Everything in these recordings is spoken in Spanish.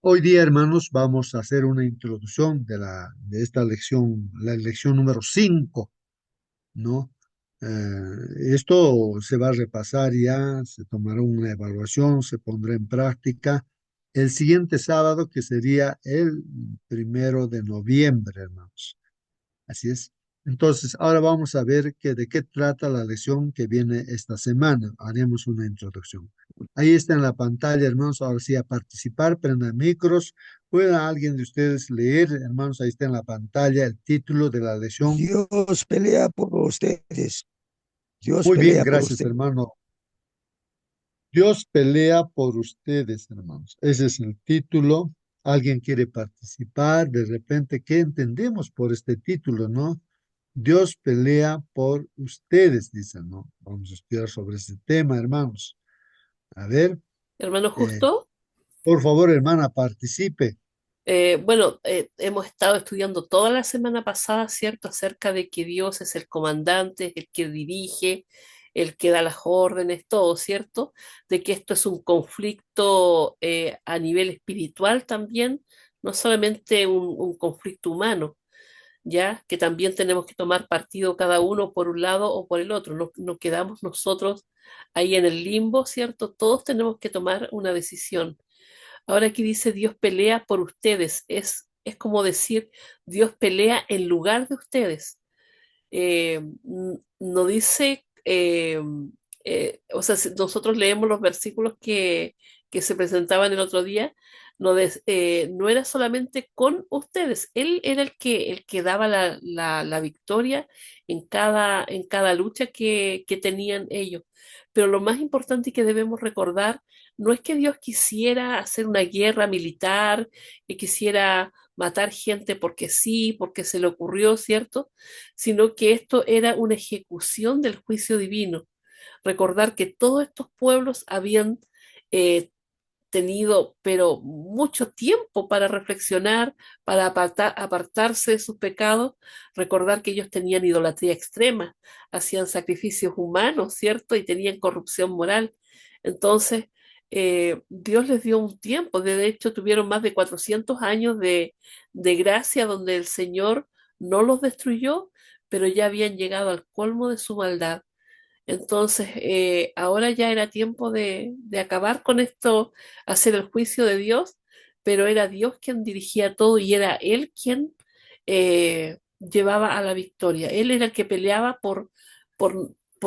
Hoy día, hermanos, vamos a hacer una introducción de esta lección, la lección número 5, ¿no? Esto se va a repasar ya, se tomará una evaluación, se pondrá en práctica el siguiente sábado, que sería el 1 de noviembre, hermanos. Así es. Entonces, ahora vamos a ver de qué trata la lección que viene esta semana. Haremos una introducción. Ahí está en la pantalla, hermanos. Ahora sí, a participar, prendan micros. ¿Pueda alguien de ustedes leer, hermanos? Ahí está en la pantalla el título de la lección. Dios pelea por ustedes. Dios Muy bien, pelea por gracias, ustedes. hermano. Dios pelea por ustedes, hermanos. Ese es el título. ¿Alguien quiere participar? De repente, ¿qué entendemos por este título, no? Dios pelea por ustedes, dicen, ¿no? Vamos a estudiar sobre ese tema, hermanos. A ver, Hermano eh, Justo, por favor, hermana, participe. hemos estado estudiando toda la semana pasada, ¿cierto?, acerca de que Dios es el comandante, el que dirige, el que da las órdenes, todo, ¿cierto? De que esto es un conflicto a nivel espiritual también, no solamente un conflicto humano, ¿ya? Que también tenemos que tomar partido cada uno por un lado o por el otro, no quedamos nosotros ahí en el limbo, ¿cierto? Todos tenemos que tomar una decisión. Ahora aquí dice Dios pelea por ustedes. Es como decir Dios pelea en lugar de ustedes. No dice, o sea, si nosotros leemos los versículos que se presentaban el otro día, no era solamente con ustedes, Él era el que daba la victoria en cada lucha que tenían ellos. Pero lo más importante que debemos recordar no es que Dios quisiera hacer una guerra militar, que quisiera matar gente porque sí, porque se le ocurrió, ¿cierto? Sino que esto era una ejecución del juicio divino. Recordar que todos estos pueblos habían eh, tenido, pero mucho tiempo para reflexionar, para apartarse de sus pecados, recordar que ellos tenían idolatría extrema, hacían sacrificios humanos, ¿cierto? Y tenían corrupción moral. Entonces, Dios les dio un tiempo, de hecho tuvieron más de 400 años de gracia donde el Señor no los destruyó, pero ya habían llegado al colmo de su maldad. Entonces, ahora ya era tiempo de acabar con esto, hacer el juicio de Dios, pero era Dios quien dirigía todo y era Él quien llevaba a la victoria. Él era el que peleaba por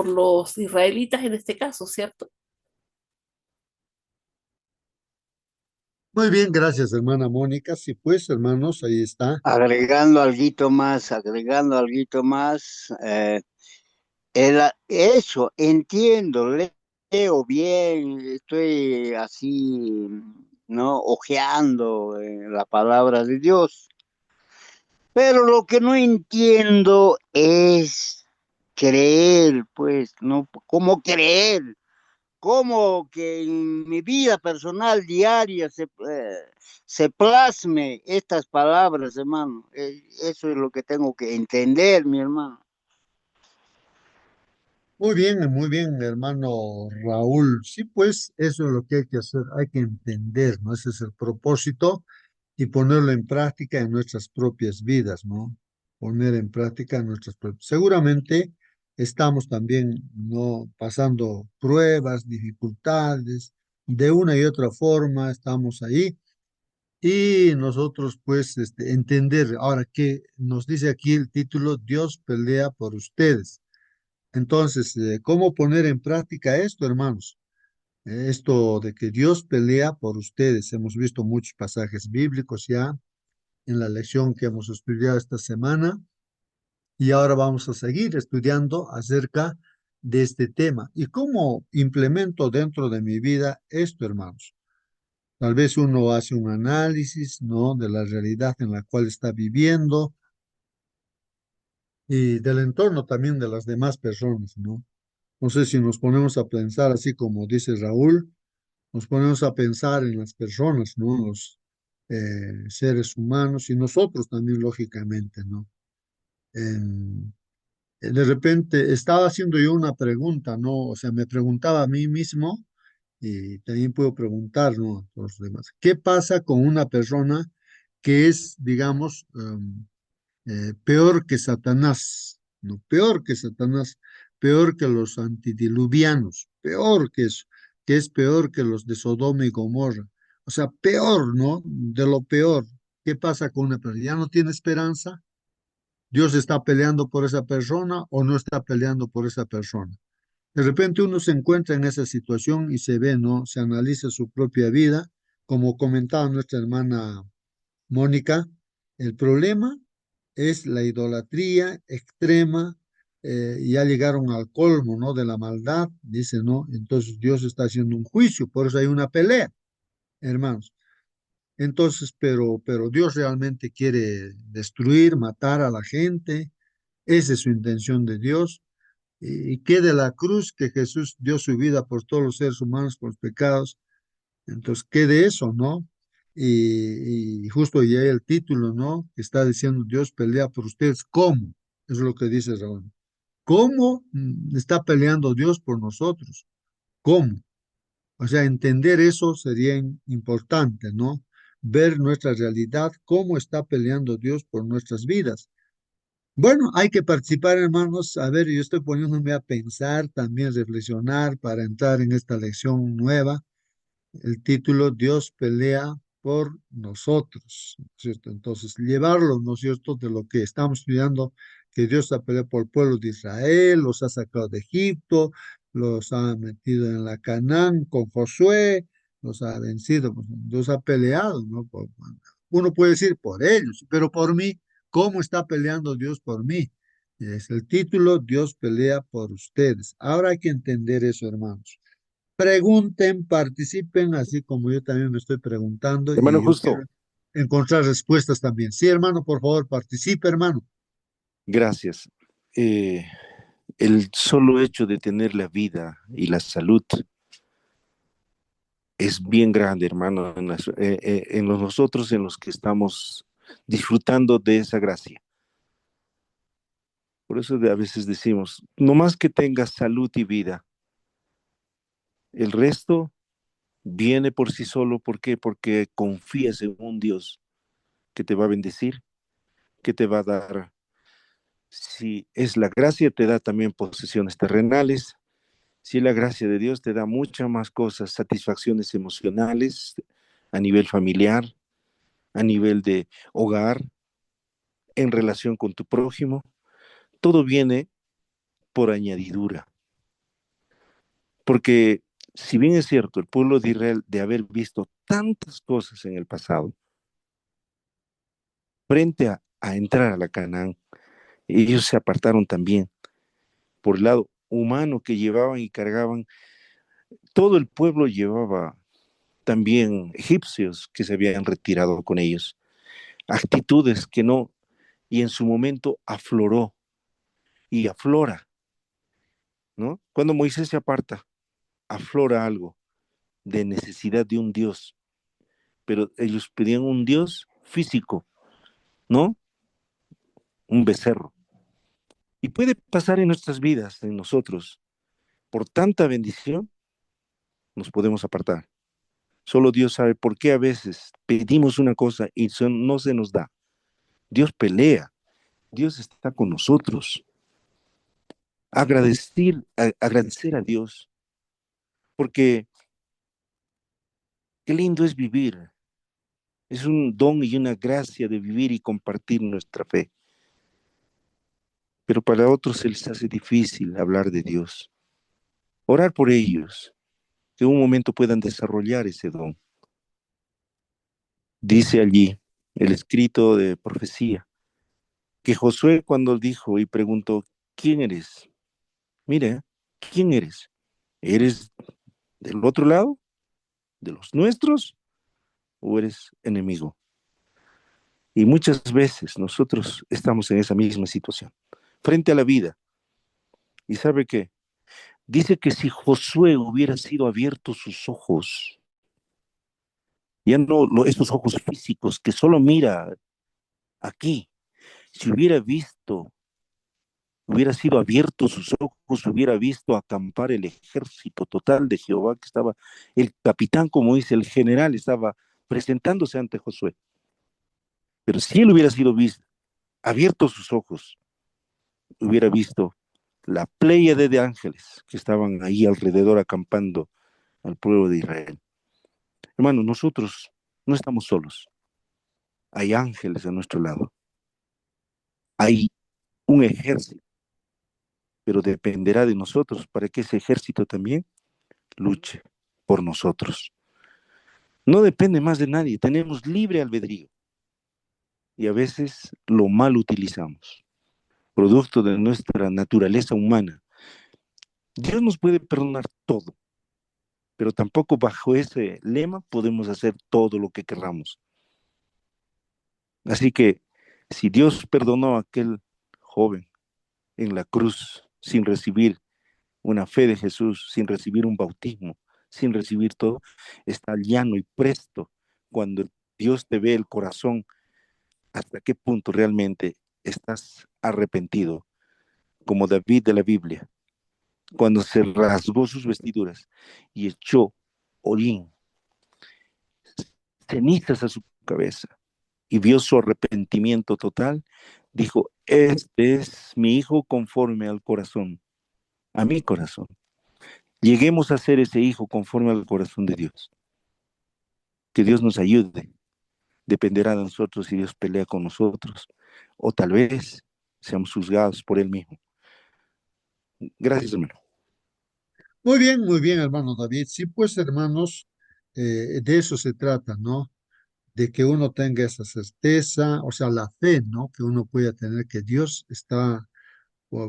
los israelitas en este caso, ¿cierto? Muy bien, gracias, hermana Mónica. Sí, pues, hermanos, ahí está. Agregando alguito más, eso, entiendo, leo bien, estoy así, ¿no? Ojeando la palabra de Dios, pero lo que no entiendo es creer, pues, ¿no? ¿Cómo creer? ¿Cómo que en mi vida personal diaria se plasme estas palabras, hermano? Eso es lo que tengo que entender, mi hermano. Muy bien, hermano Raúl. Sí, pues, eso es lo que hay que hacer. Hay que entender, ¿no? Ese es el propósito y ponerlo en práctica en nuestras propias vidas, ¿no? Poner en práctica en nuestras propias. Seguramente estamos también, ¿no? Pasando pruebas, dificultades, de una y otra forma estamos ahí y nosotros, pues, entender. Ahora, ¿qué nos dice aquí el título? Dios pelea por ustedes. Entonces, ¿cómo poner en práctica esto, hermanos? Esto de que Dios pelea por ustedes. Hemos visto muchos pasajes bíblicos ya en la lección que hemos estudiado esta semana y ahora vamos a seguir estudiando acerca de este tema. ¿Y cómo implemento dentro de mi vida esto, hermanos? Tal vez uno hace un análisis, ¿no? De la realidad en la cual está viviendo y del entorno también de las demás personas, ¿no? No sé si nos ponemos a pensar así como dice Raúl, nos ponemos a pensar en las personas, ¿no? Los seres humanos y nosotros también, lógicamente, ¿no? En- de repente estaba haciendo yo una pregunta, ¿no? O sea, me preguntaba a mí mismo Y también puedo preguntar, ¿no?, a todos los demás, ¿qué pasa con una persona que es, digamos, peor que Satanás? No, peor que Satanás, peor que los antidiluvianos, peor que eso, que es peor que los de Sodoma y Gomorra. O sea, peor, ¿no? De lo peor. ¿Qué pasa con una persona? ¿Ya no tiene esperanza? ¿Dios está peleando por esa persona o no está peleando por esa persona? De repente uno se encuentra en esa situación y se ve, ¿no? Se analiza su propia vida, como comentaba nuestra hermana Mónica. El problema es la idolatría extrema. Ya llegaron al colmo, ¿no?, de la maldad, dice, ¿no? Entonces Dios está haciendo un juicio, por eso hay una pelea, hermanos. Entonces, pero Dios realmente quiere destruir, matar a la gente. Esa es su intención de Dios. Y que de la cruz que Jesús dio su vida por todos los seres humanos, por los pecados. Entonces, ¿qué de eso, no? Y justo ya hay el título, ¿no?, que está diciendo Dios pelea por ustedes. ¿Cómo? Eso es lo que dice Raúl. ¿Cómo está peleando Dios por nosotros? ¿Cómo? O sea, entender eso sería importante, ¿no? Ver nuestra realidad, cómo está peleando Dios por nuestras vidas. Bueno, hay que participar, hermanos. A ver, yo estoy poniéndome a pensar, también reflexionar para entrar en esta lección nueva. El título, Dios pelea por nosotros, ¿no es cierto? Entonces, llevarlo, ¿no es cierto?, de lo que estamos estudiando, que Dios ha peleado por el pueblo de Israel, los ha sacado de Egipto, los ha metido en la Canaán con Josué, los ha vencido, pues, Dios ha peleado, ¿no? Uno puede decir por ellos, pero por mí, ¿cómo está peleando Dios por mí? Es el título, Dios pelea por ustedes. Ahora hay que entender eso, hermanos. Pregunten, participen, así como yo también me estoy preguntando Hermano y yo quiero Justo, encontrar respuestas también. Sí, hermano, por favor, participe, hermano. gracias. Eh, el solo hecho de tener la vida y la salud es bien grande, hermano, en nosotros en los que estamos disfrutando de esa gracia. Por eso a veces decimos, no más que tengas salud y vida, el resto viene por sí solo. ¿Por qué? Porque confías en un Dios que te va a bendecir, que te va a dar, si es la gracia, te da también posesiones terrenales. Si la gracia de Dios te da muchas más cosas, satisfacciones emocionales a nivel familiar, a nivel de hogar, en relación con tu prójimo, todo viene por añadidura. Porque si bien es cierto, el pueblo de Israel, de haber visto tantas cosas en el pasado, frente a entrar a la Canaán, ellos se apartaron también por el lado humano que llevaban y cargaban. Todo el pueblo llevaba también egipcios que se habían retirado con ellos, actitudes que no, y en su momento afloró y aflora, ¿no? Cuando Moisés se aparta, aflora algo de necesidad de un Dios, pero ellos pedían un Dios físico, ¿no? Un becerro. Y puede pasar en nuestras vidas, en nosotros, por tanta bendición, nos podemos apartar. Solo Dios sabe por qué a veces pedimos una cosa y no se nos da. Dios pelea, Dios está con nosotros. Agradecer a Dios, porque qué lindo es vivir. Es un don y una gracia de vivir y compartir nuestra fe. Pero para otros se les hace difícil hablar de Dios. Orar por ellos, que en un momento puedan desarrollar ese don. Dice allí el escrito de profecía, que Josué cuando dijo y preguntó, ¿quién eres? Mira, ¿quién eres? ¿Eres del otro lado? ¿De los nuestros? ¿O eres enemigo? Y muchas veces nosotros estamos en esa misma situación, frente a la vida. ¿Y sabe qué? Dice que si Josué hubiera sido abierto sus ojos, ya no estos ojos físicos que solo mira aquí, si hubiera visto hubiera sido abierto sus ojos, hubiera visto acampar el ejército total de Jehová que estaba, el capitán, como dice, el general estaba presentándose ante Josué. Pero si él hubiera sido visto, abierto sus ojos, hubiera visto la pléyade de ángeles que estaban ahí alrededor acampando al pueblo de Israel. Hermano, nosotros no estamos solos. Hay ángeles a nuestro lado. Hay un ejército, pero dependerá de nosotros para que ese ejército también luche por nosotros. No depende más de nadie, tenemos libre albedrío y a veces lo mal utilizamos, producto de nuestra naturaleza humana. Dios nos puede perdonar todo, pero tampoco bajo ese lema podemos hacer todo lo que querramos. Así que si Dios perdonó a aquel joven en la cruz sin recibir una fe de Jesús, sin recibir un bautismo, sin recibir todo, está llano y presto cuando Dios te ve el corazón, hasta qué punto realmente estás arrepentido, como David de la Biblia, cuando se rasgó sus vestiduras y echó hollín, cenizas a su cabeza y vio su arrepentimiento total, dijo, este es mi hijo conforme al corazón, a mi corazón. Lleguemos a ser ese hijo conforme al corazón de Dios. Que Dios nos ayude. Dependerá de nosotros si Dios pelea con nosotros. O tal vez seamos juzgados por Él mismo. Gracias, hermano. Muy bien, hermano David. Sí, pues, hermanos, de eso se trata, ¿no? De que uno tenga esa certeza, o sea, la fe, ¿no? Que uno pueda tener que Dios está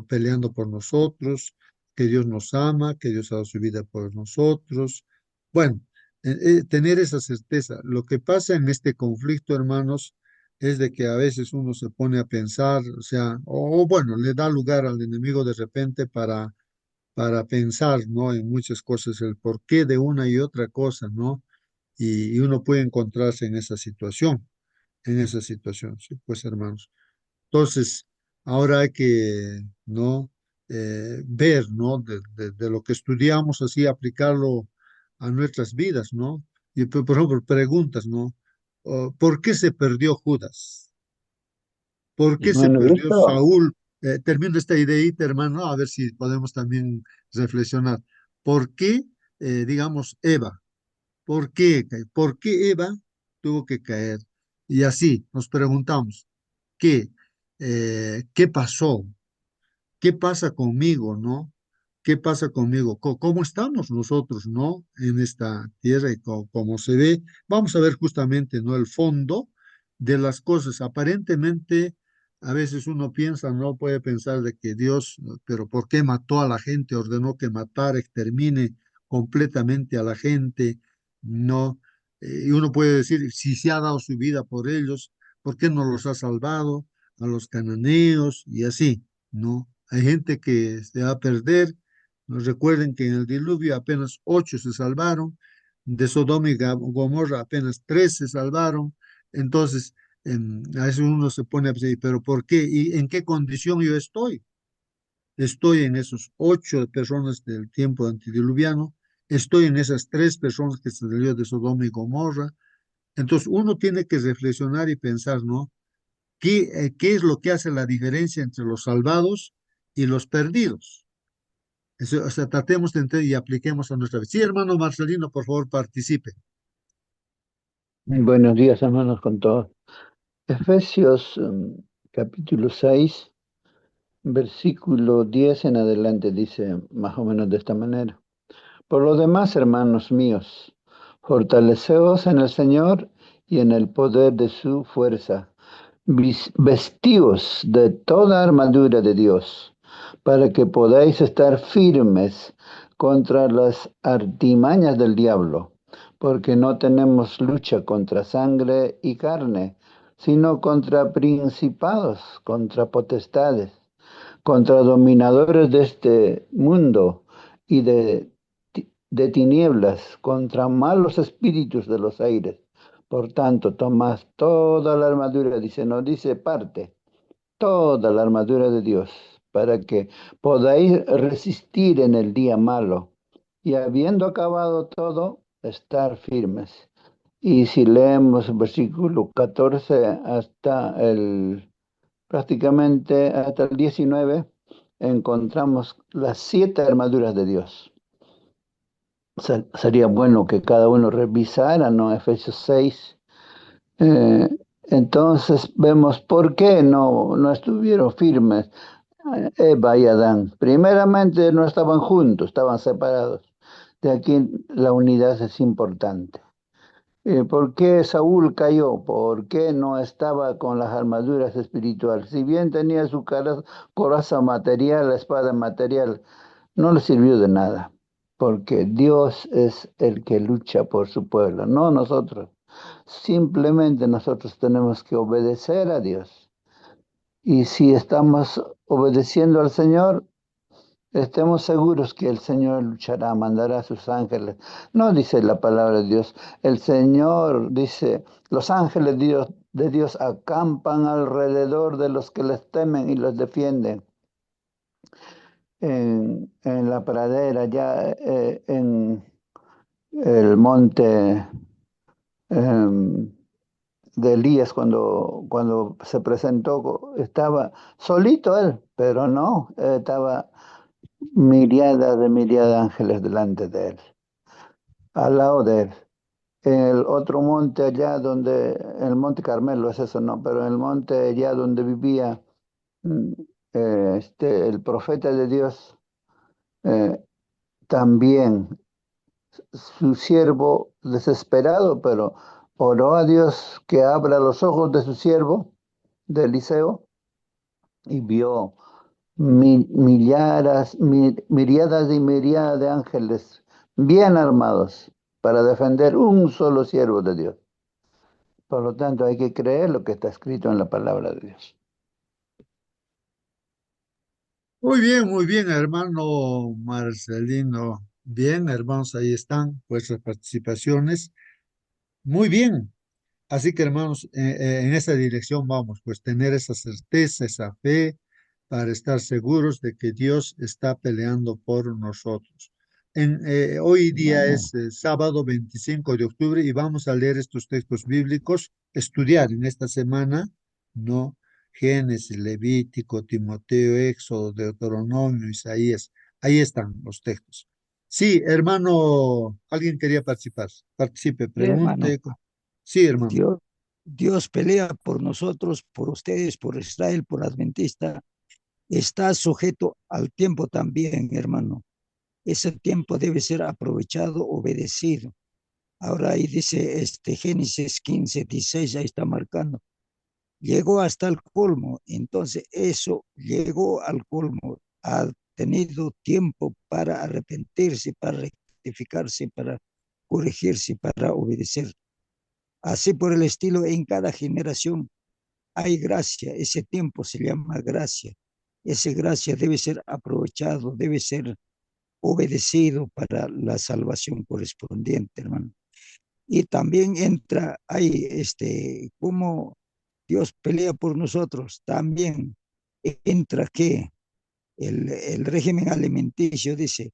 peleando por nosotros, que Dios nos ama, que Dios ha dado su vida por nosotros. Bueno, tener esa certeza. Lo que pasa en este conflicto, hermanos, es de que a veces uno se pone a pensar, o sea, o bueno, le da lugar al enemigo de repente para pensar, ¿no? En muchas cosas, el porqué de una y otra cosa, ¿no? Y uno puede encontrarse en esa situación, sí, pues hermanos. Entonces, ahora hay que, ¿no? Ver, ¿no? De lo que estudiamos, así aplicarlo a nuestras vidas, ¿no? Y por ejemplo, preguntas, ¿no? ¿Por qué se perdió Judas? ¿Por qué se Bueno, perdió esto, Saúl? Termino esta ideita, hermano, a ver si podemos también reflexionar. ¿Por qué, digamos, Eva? ¿Por qué? ¿Por qué Eva tuvo que caer? Y así nos preguntamos, ¿qué? ¿Qué pasó? ¿Qué pasa conmigo, no? ¿Qué pasa conmigo? ¿Cómo estamos nosotros, no? En esta tierra y cómo se ve. Vamos a ver justamente, ¿no? El fondo de las cosas. Aparentemente, a veces uno piensa, no puede pensar de que Dios, pero ¿por qué mató a la gente? Ordenó que matara, extermine completamente a la gente, ¿no? Y uno puede decir, si se ha dado su vida por ellos, ¿por qué no los ha salvado a los cananeos y así? ¿No? Hay gente que se va a perder. Nos recuerden que en el diluvio apenas 8 se salvaron, de Sodoma y Gomorra apenas 3 se salvaron. Entonces, a veces uno se pone a decir, pero ¿por qué? ¿Y en qué condición yo estoy? Estoy en esos 8 personas del tiempo antediluviano, estoy en esas 3 personas que se salió de Sodoma y Gomorra. Entonces, uno tiene que reflexionar y pensar, ¿no? ¿Qué es lo que hace la diferencia entre los salvados y los perdidos? Eso, o sea, tratemos de entender y apliquemos a nuestra vida. Sí, hermano Marcelino, por favor, participe. buenos días, hermanos, con todos. Efesios capítulo 6, versículo 10 en adelante dice más o menos de esta manera. Por lo demás, hermanos míos, fortaleceos en el Señor y en el poder de su fuerza. Vestíos de toda armadura de Dios, para que podáis estar firmes contra las artimañas del diablo, porque no tenemos lucha contra sangre y carne, sino contra principados, contra potestades, contra dominadores de este mundo y de tinieblas, contra malos espíritus de los aires. Por tanto, tomad toda la armadura, dice, no dice parte, toda la armadura de Dios, para que podáis resistir en el día malo y habiendo acabado todo, estar firmes. Y si leemos el versículo 14 hasta prácticamente hasta el 19, encontramos las 7 armaduras de Dios. Sería bueno que cada uno revisara, ¿no? Efesios 6. Eh, entonces vemos por qué no estuvieron firmes Eva y Adán. Primeramente no estaban juntos, estaban separados. De aquí la unidad es importante. ¿Por qué Saúl cayó? ¿Por qué no estaba con las armaduras espirituales? Si bien tenía su coraza material, la espada material, no le sirvió de nada, porque Dios es el que lucha por su pueblo, no nosotros. Simplemente nosotros tenemos que obedecer a Dios. Y si estamos obedeciendo al Señor, estemos seguros que el Señor luchará, mandará a sus ángeles. No dice la palabra de Dios. El Señor dice, los ángeles de Dios acampan alrededor de los que les temen y los defienden. En la pradera, ya en el monte de Elías, cuando se presentó, estaba solito él, pero no, estaba miríadas de ángeles delante de él, al lado de él. En el otro monte allá donde, en el monte Carmelo es eso, no, pero en el monte allá donde vivía mm, el profeta de Dios, también su siervo desesperado, pero oró a Dios que abra los ojos de su siervo, de Eliseo, y vio miríadas y miríadas de ángeles bien armados para defender un solo siervo de Dios. Por lo tanto, hay que creer lo que está escrito en la palabra de Dios. muy bien, hermano Marcelino. Bien, hermanos, ahí están vuestras participaciones. Muy bien. Así que, hermanos, en esa dirección vamos, pues tener esa certeza, esa fe, para estar seguros de que Dios está peleando por nosotros. Hoy día Hermano, es sábado 25 de octubre y vamos a leer estos textos bíblicos, estudiar en esta semana, ¿no? Génesis, Levítico, Timoteo, Éxodo, Deuteronomio, Isaías. Ahí están los textos. Sí, hermano, alguien quería participar. Participe, Sí, hermano, pregunte. Sí, hermano. Dios, Dios pelea por nosotros, por ustedes, por Israel, por Adventista. Está sujeto al tiempo también, hermano. Ese tiempo debe ser aprovechado, obedecido. Ahora ahí dice Génesis 15:16, ahí está marcando. Llegó hasta el colmo, entonces eso llegó al colmo. Ha tenido tiempo para arrepentirse, para rectificarse, para corregirse, para obedecer. Así por el estilo, en cada generación hay gracia, ese tiempo se llama gracia. Esa gracia debe ser aprovechado, debe ser obedecido para la salvación correspondiente, hermano. Y también entra ahí, cómo Dios pelea por nosotros, también entra que el régimen alimenticio dice,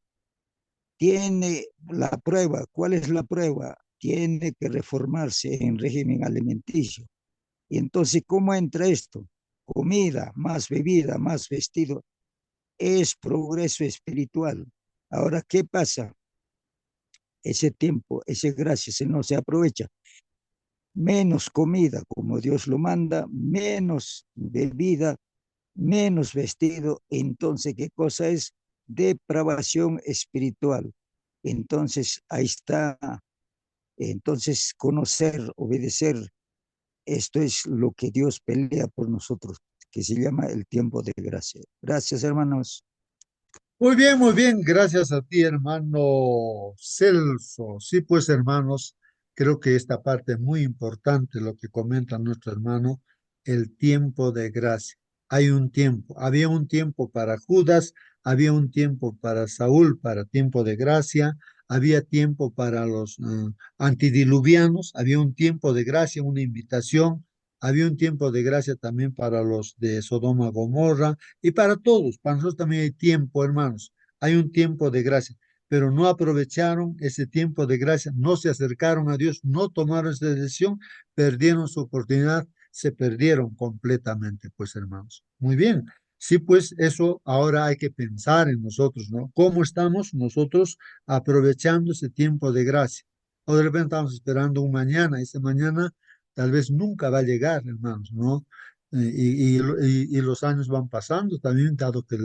tiene la prueba, ¿cuál es la prueba? Tiene que reformarse en régimen alimenticio. Y entonces, ¿cómo entra esto? Comida, más bebida, más vestido, es progreso espiritual. Ahora, ¿qué pasa? Ese tiempo, esa gracia se no se aprovecha. Menos comida, como Dios lo manda, menos bebida, menos vestido. Entonces, ¿qué cosa es? Depravación espiritual. Entonces, ahí está. Entonces, conocer, obedecer, esto es lo que Dios pelea por nosotros, que se llama el tiempo de gracia. Gracias, hermanos. Muy bien, gracias a ti, hermano Celso. Sí, pues, hermanos, creo que esta parte es muy importante, lo que comenta nuestro hermano, el tiempo de gracia. Hay un tiempo, había un tiempo para Judas, había un tiempo para Saúl, para tiempo de gracia, había tiempo para los antidiluvianos, había un tiempo de gracia, una invitación, Había un tiempo de gracia también para los de Sodoma, Gomorra y para todos. Para nosotros también hay tiempo, hermanos. Hay un tiempo de gracia, pero no aprovecharon ese tiempo de gracia, no se acercaron a Dios, no tomaron esa decisión, perdieron su oportunidad, se perdieron completamente, pues hermanos. Muy bien. Sí, pues eso ahora hay que pensar en nosotros, ¿no? ¿Cómo estamos nosotros aprovechando ese tiempo de gracia? O de repente estamos esperando un mañana, ese mañana tal vez nunca va a llegar, hermanos, ¿no? Y los años van pasando también, dado que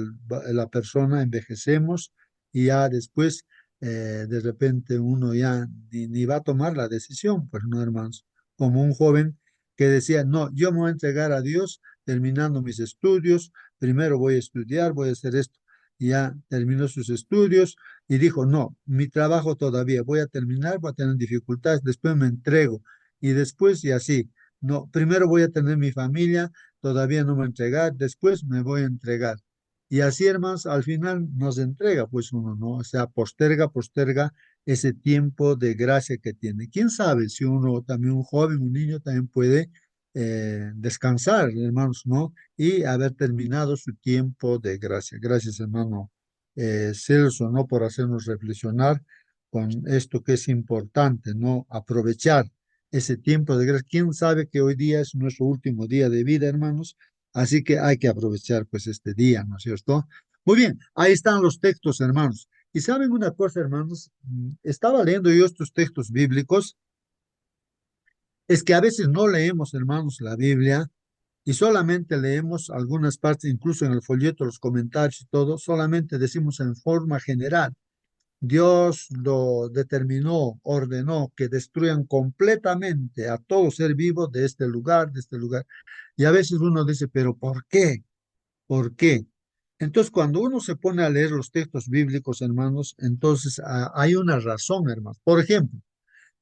la persona envejecemos y ya después, de repente uno ya ni va a tomar la decisión, pues no, hermanos. Como un joven que decía, no, yo me voy a entregar a Dios terminando mis estudios, primero voy a estudiar, voy a hacer esto. Y ya terminó sus estudios y dijo, no, mi trabajo todavía, voy a terminar, voy a tener dificultades, después me entrego y después y así. No, primero voy a tener mi familia, todavía no me voy a entregar, después me voy a entregar. Y así, hermanos, al final nos entrega, pues uno, ¿no? O sea, posterga ese tiempo de gracia que tiene. ¿Quién sabe si uno, también un joven, un niño, también puede descansar, hermanos, ¿no? Y haber terminado su tiempo de gracia. Gracias, hermano Celso, ¿no? Por hacernos reflexionar con esto que es importante, ¿no? Aprovechar ese tiempo de gracia. ¿Quién sabe que hoy día es nuestro último día de vida, hermanos? Así que hay que aprovechar pues este día, ¿no es cierto? Muy bien, ahí están los textos, hermanos. Y saben una cosa, hermanos, estaba leyendo yo estos textos bíblicos, es que a veces no leemos, hermanos, la Biblia y solamente leemos algunas partes, incluso en el folleto, los comentarios y todo, solamente decimos en forma general. Dios lo determinó, ordenó que destruyan completamente a todo ser vivo de este lugar, de este lugar. Y a veces uno dice, pero ¿por qué? ¿Por qué? Entonces, cuando uno se pone a leer los textos bíblicos, hermanos, entonces hay una razón, hermanos. Por ejemplo,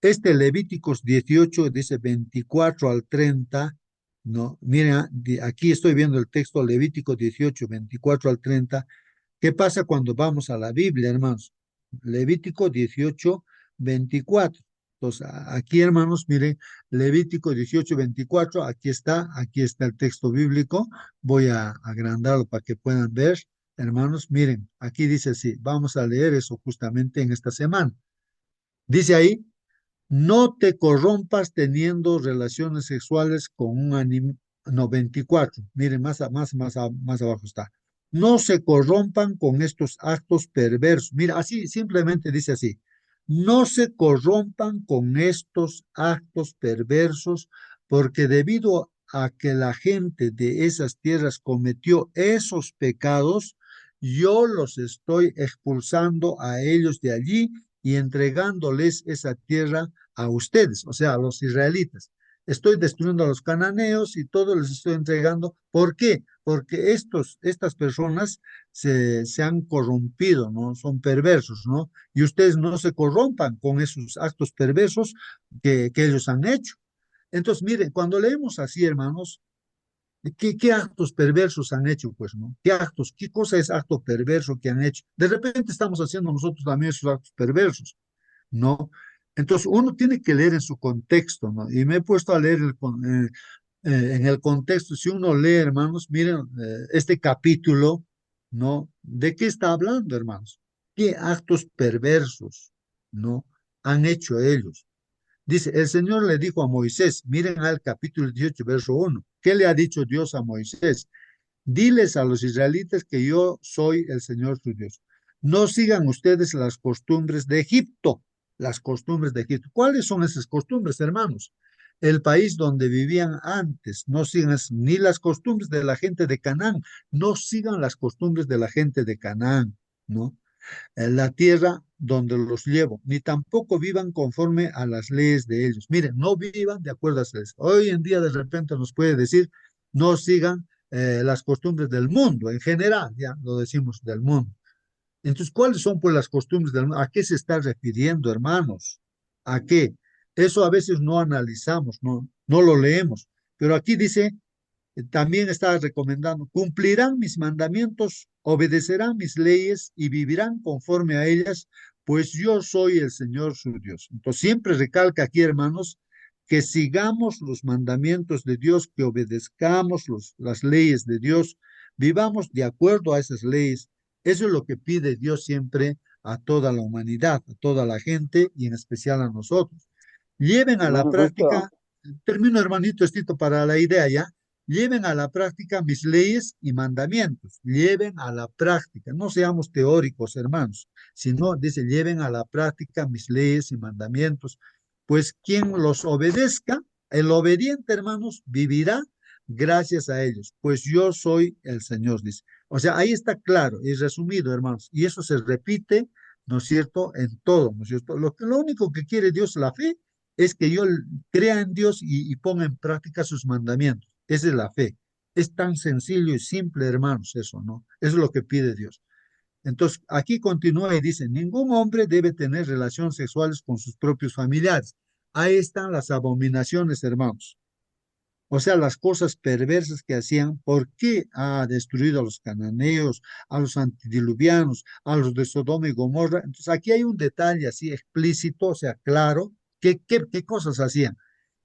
este Levíticos 18 dice 24 al 30, ¿no? Miren, aquí estoy viendo el texto Levítico 18, 24 al 30. ¿Qué pasa cuando vamos a la Biblia, hermanos? Levítico 18, 24. Entonces, aquí, hermanos, miren, Levítico 18, 24, aquí está el texto bíblico. Voy a agrandarlo para que puedan ver. Hermanos, miren, aquí dice así, vamos a leer eso justamente en esta semana. Dice ahí, no te corrompas teniendo relaciones sexuales con un animal. No, 24. Miren, más abajo está. No se corrompan con estos actos perversos. Mira, así, simplemente dice así. No se corrompan con estos actos perversos, porque debido a que la gente de esas tierras cometió esos pecados, yo los estoy expulsando a ellos de allí y entregándoles esa tierra a ustedes, o sea, a los israelitas. Estoy destruyendo a los cananeos y todo les estoy entregando. ¿Por qué? Porque estas personas se han corrompido, ¿no? Son perversos, ¿no? Y ustedes no se corrompan con esos actos perversos que ellos han hecho. Entonces, miren, cuando leemos así, hermanos, ¿qué actos perversos han hecho, pues, no? ¿Qué actos, qué cosa es acto perverso que han hecho? De repente estamos haciendo nosotros también esos actos perversos. ¿No? Entonces uno tiene que leer en su contexto, ¿no? Y me he puesto a leer en el contexto, si uno lee, hermanos, miren este capítulo, ¿no? ¿De qué está hablando, hermanos? ¿Qué actos perversos, ¿no? Han hecho ellos? Dice, el Señor le dijo a Moisés, miren al capítulo 18, verso 1, ¿qué le ha dicho Dios a Moisés? Diles a los israelitas que yo soy el Señor su Dios. No sigan ustedes las costumbres de Egipto, las costumbres de Egipto. ¿Cuáles son esas costumbres, hermanos? El país donde vivían antes. No sigan ni las costumbres de la gente de Canaán, no sigan las costumbres de la gente de Canaán, ¿no? En la tierra donde los llevo, ni tampoco vivan conforme a las leyes de ellos. Miren, no vivan de acuerdo a las leyes. Hoy en día de repente nos puede decir, no sigan las costumbres del mundo en general, ya lo decimos del mundo. Entonces, ¿cuáles son pues las costumbres del mundo? ¿A qué se está refiriendo, hermanos? ¿A qué? Eso a veces no analizamos, no lo leemos, pero aquí dice también está recomendando, cumplirán mis mandamientos, obedecerán mis leyes y vivirán conforme a ellas, pues yo soy el Señor su Dios. Entonces siempre recalca aquí, hermanos, que sigamos los mandamientos de Dios, que obedezcamos las leyes de Dios, vivamos de acuerdo a esas leyes. Eso es lo que pide Dios siempre a toda la humanidad, a toda la gente y en especial a nosotros. Lleven a la Hermano, justo, práctica, termino hermanito estito para la idea ya, lleven a la práctica mis leyes y mandamientos, lleven a la práctica, no seamos teóricos hermanos, sino dice, lleven a la práctica mis leyes y mandamientos, pues quien los obedezca, el obediente hermanos, vivirá gracias a ellos, pues yo soy el Señor, dice. O sea, ahí está claro y resumido, hermanos, y eso se repite, ¿no es cierto?, en todo, ¿no es cierto? Lo único que quiere Dios, la fe, es que yo crea en Dios y ponga en práctica sus mandamientos. Esa es la fe. Es tan sencillo y simple, hermanos, eso, ¿no? Eso es lo que pide Dios. Entonces, aquí continúa y dice, ningún hombre debe tener relaciones sexuales con sus propios familiares. Ahí están las abominaciones, hermanos. O sea, las cosas perversas que hacían, ¿por qué ha destruido a los cananeos, a los antediluvianos, a los de Sodoma y Gomorra? Entonces, aquí hay un detalle así explícito, o sea, claro, ¿qué cosas hacían?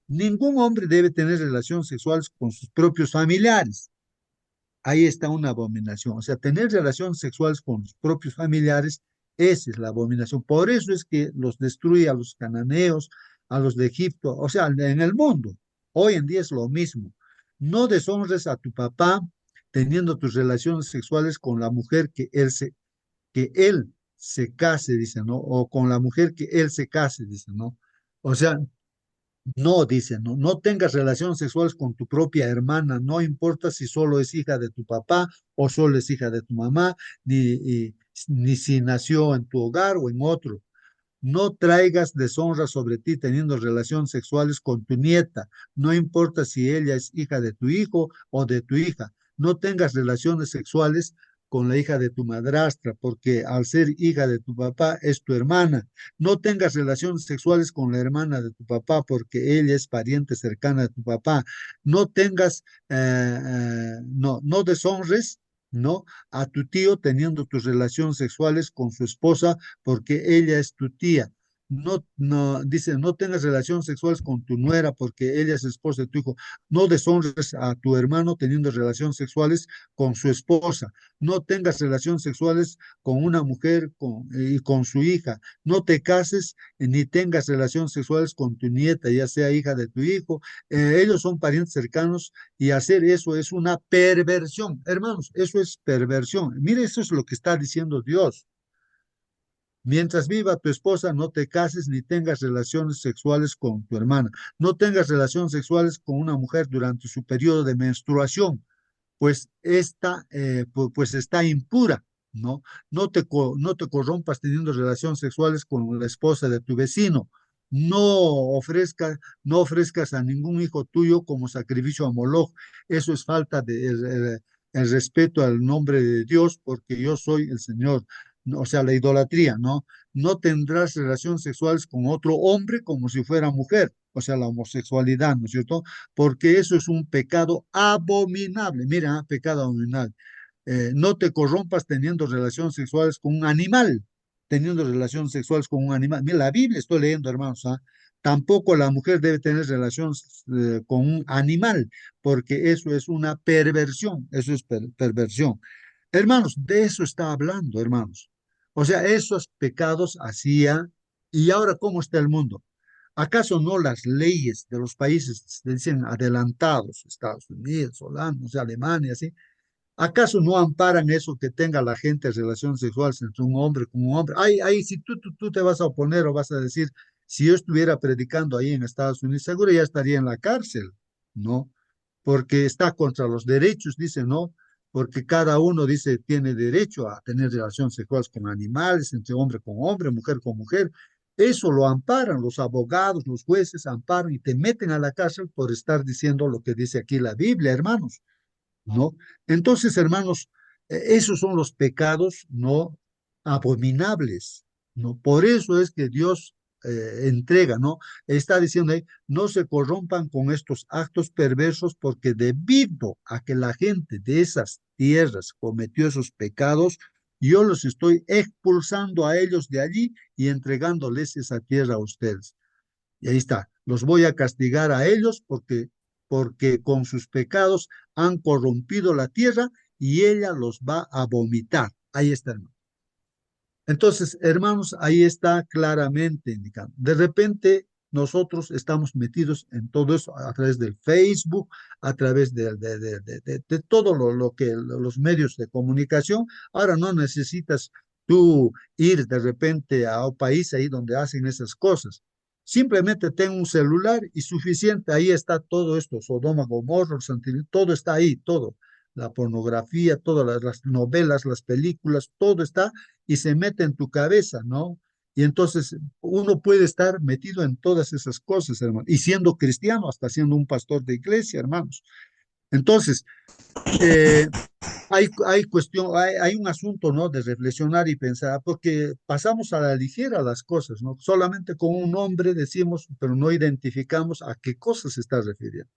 Ningún hombre debe tener relaciones sexuales con sus propios familiares. Ahí está una abominación. O sea, tener relaciones sexuales con los propios familiares, esa es la abominación. Por eso es que los destruye a los cananeos, a los de Egipto, o sea, en el mundo. Hoy en día es lo mismo. No deshonres a tu papá teniendo tus relaciones sexuales con la mujer que él se case, dice, ¿no? O con la mujer que él se case, dice, ¿no? O sea, no, dice, no, no tengas relaciones sexuales con tu propia hermana, no importa si solo es hija de tu papá o solo es hija de tu mamá, ni si nació en tu hogar o en otro. No traigas deshonra sobre ti teniendo relaciones sexuales con tu nieta, no importa si ella es hija de tu hijo o de tu hija. No tengas relaciones sexuales con la hija de tu madrastra, porque al ser hija de tu papá es tu hermana. No tengas relaciones sexuales con la hermana de tu papá, porque ella es pariente cercana de tu papá. No tengas, no deshonres, ¿no? A tu tío teniendo tus relaciones sexuales con su esposa porque ella es tu tía. Dice, no tengas relaciones sexuales con tu nuera porque ella es esposa de tu hijo. No deshonres a tu hermano teniendo relaciones sexuales con su esposa. No tengas relaciones sexuales con una mujer y con su hija. No te cases ni tengas relaciones sexuales con tu nieta, ya sea hija de tu hijo. Ellos son parientes cercanos y hacer eso es una perversión. Hermanos, eso es perversión. Mire, eso es lo que está diciendo Dios. Mientras viva tu esposa, no te cases ni tengas relaciones sexuales con tu hermana. No tengas relaciones sexuales con una mujer durante su periodo de menstruación, pues pues está impura, ¿no? No te corrompas teniendo relaciones sexuales con la esposa de tu vecino. No no ofrezcas a ningún hijo tuyo como sacrificio a Moloch. Eso es falta de el respeto al nombre de Dios, porque yo soy el Señor. O sea, la idolatría, ¿no? No tendrás relaciones sexuales con otro hombre como si fuera mujer, o sea, la homosexualidad, ¿no es cierto? Porque eso es un pecado abominable. Mira, pecado abominable. No te corrompas teniendo relaciones sexuales con un animal, teniendo relaciones sexuales con un animal. Mira, la Biblia estoy leyendo, hermanos, ¿ah? Tampoco la mujer debe tener relaciones con un animal, porque eso es una perversión, eso es perversión. Hermanos, de eso está hablando, hermanos. O sea, esos pecados hacía, y ahora ¿cómo está el mundo? ¿Acaso no las leyes de los países dicen adelantados, Estados Unidos, Holanda, o sea, Alemania, así? ¿Acaso no amparan eso que tenga la gente relaciones sexuales entre un hombre con un hombre? Ay, si tú te vas a oponer o vas a decir, si yo estuviera predicando ahí en Estados Unidos, seguro ya estaría en la cárcel, ¿no? Porque está contra los derechos, dice, ¿no? Porque cada uno, dice, tiene derecho a tener relaciones sexuales con animales, entre hombre con hombre, mujer con mujer. Eso lo amparan los abogados, los jueces amparan y te meten a la cárcel por estar diciendo lo que dice aquí la Biblia, hermanos. ¿No? Entonces, hermanos, esos son los pecados no abominables, ¿no? Por eso es que Dios entrega, ¿no? Está diciendo ahí, no se corrompan con estos actos perversos porque debido a que la gente de esas tierras cometió esos pecados, yo los estoy expulsando a ellos de allí y entregándoles esa tierra a ustedes. Y ahí está, los voy a castigar a ellos porque con sus pecados han corrompido la tierra y ella los va a vomitar. Ahí está, hermano. Entonces, hermanos, ahí está claramente indicado. De repente, nosotros estamos metidos en todo eso a través del Facebook, a través de todo lo que los medios de comunicación. Ahora no necesitas tú ir de repente a un país ahí donde hacen esas cosas. Simplemente ten un celular y suficiente. Ahí está todo esto, Sodoma, Gomorra, todo está ahí, todo. La pornografía, todas las novelas, las películas, todo está y se mete en tu cabeza, ¿no? Y entonces uno puede estar metido en todas esas cosas, hermano, y siendo cristiano, hasta siendo un pastor de iglesia, hermanos. Entonces, eh, hay un asunto, ¿no? De reflexionar y pensar, porque pasamos a la ligera las cosas, ¿no? Solamente con un nombre decimos, pero no identificamos a qué cosas se está refiriendo.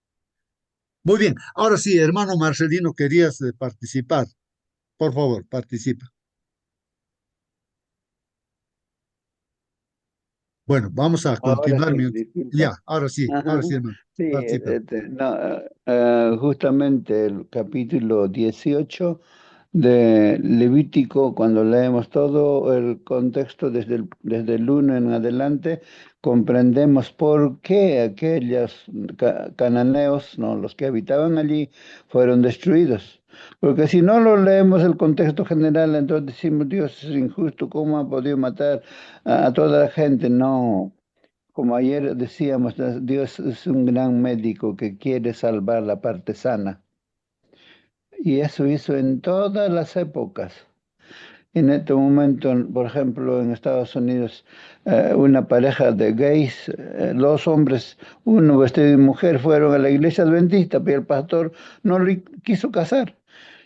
Muy bien, ahora sí, hermano Marcelino, querías participar. Por favor, participa. Bueno, vamos a Ahora continuar. sí, disculpa. Ya, ahora Ajá. sí, hermano. Sí, Participa. no, justamente el capítulo 18 de Levítico, cuando leemos todo el contexto desde el 1 en adelante, comprendemos por qué aquellos cananeos, no, los que habitaban allí, fueron destruidos. Porque si no lo leemos el contexto general, entonces decimos, Dios es injusto, ¿cómo ha podido matar a toda la gente? No. Como ayer decíamos, Dios es un gran médico que quiere salvar la parte sana. Y eso hizo en todas las épocas. En este momento, por ejemplo, en Estados Unidos, una pareja de gays, dos hombres, uno vestido de mujer, fueron a la iglesia adventista, pero el pastor no le quiso casar.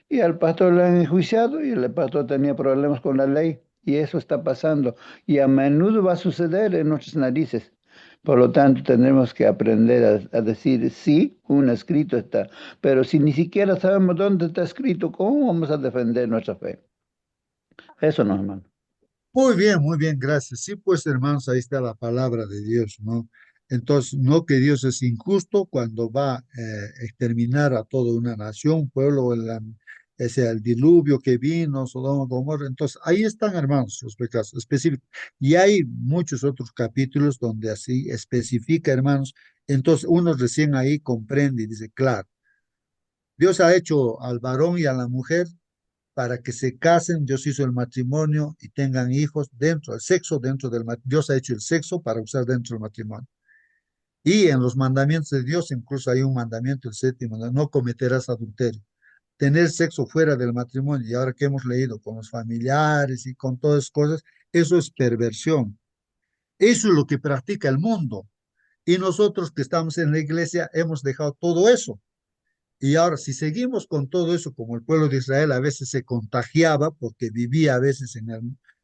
Y al pastor le han enjuiciado y el pastor tenía problemas con la ley. Y eso está pasando. Y a menudo va a suceder en nuestras narices. Por lo tanto, tenemos que aprender a decir, sí, un escrito está. Pero si ni siquiera sabemos dónde está escrito, ¿cómo vamos a defender nuestra fe? Eso no, hermano. Muy bien, gracias. Sí, pues hermanos, ahí está la palabra de Dios, ¿no? Entonces, no que Dios es injusto cuando va a exterminar a toda una nación, pueblo, ese el diluvio que vino, Sodoma, Gomorra. Entonces, ahí están, hermanos, los pecados específicos. Y hay muchos otros capítulos donde así especifica, hermanos. Entonces, uno recién ahí comprende y dice, claro, Dios ha hecho al varón y a la mujer para que se casen, Dios hizo el matrimonio y tengan hijos dentro, el sexo dentro del matrimonio. Dios ha hecho el sexo para usar dentro del matrimonio. Y en los mandamientos de Dios, incluso hay un mandamiento, el séptimo, no cometerás adulterio. Tener sexo fuera del matrimonio, y ahora que hemos leído con los familiares y con todas esas cosas, eso es perversión. Eso es lo que practica el mundo. Y nosotros que estamos en la iglesia hemos dejado todo eso. Y ahora, si seguimos con todo eso, como el pueblo de Israel a veces se contagiaba, porque vivía a veces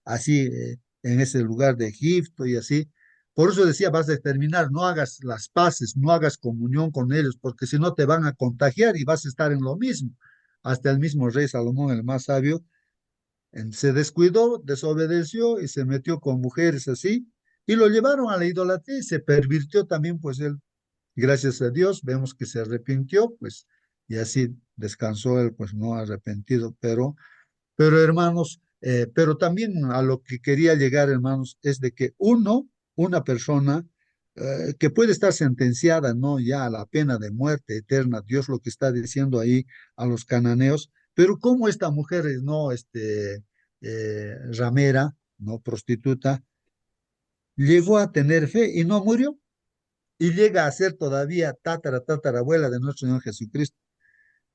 así, en ese lugar de Egipto y así, por eso decía, vas a terminar, no hagas las paces, no hagas comunión con ellos, porque si no te van a contagiar y vas a estar en lo mismo. Hasta el mismo rey Salomón, el más sabio, se descuidó, desobedeció y se metió con mujeres así, y lo llevaron a la idolatría y se pervirtió también, pues él, gracias a Dios, vemos que se arrepintió, pues, y así descansó él, pues no arrepentido, pero hermanos, pero también a lo que quería llegar, hermanos, es de que una persona que puede estar sentenciada, ¿no? Ya a la pena de muerte eterna, Dios lo que está diciendo ahí a los cananeos, pero como esta mujer, ¿no? Ramera, ¿no? Prostituta, llegó a tener fe y no murió, y llega a ser todavía tatarabuela de nuestro Señor Jesucristo.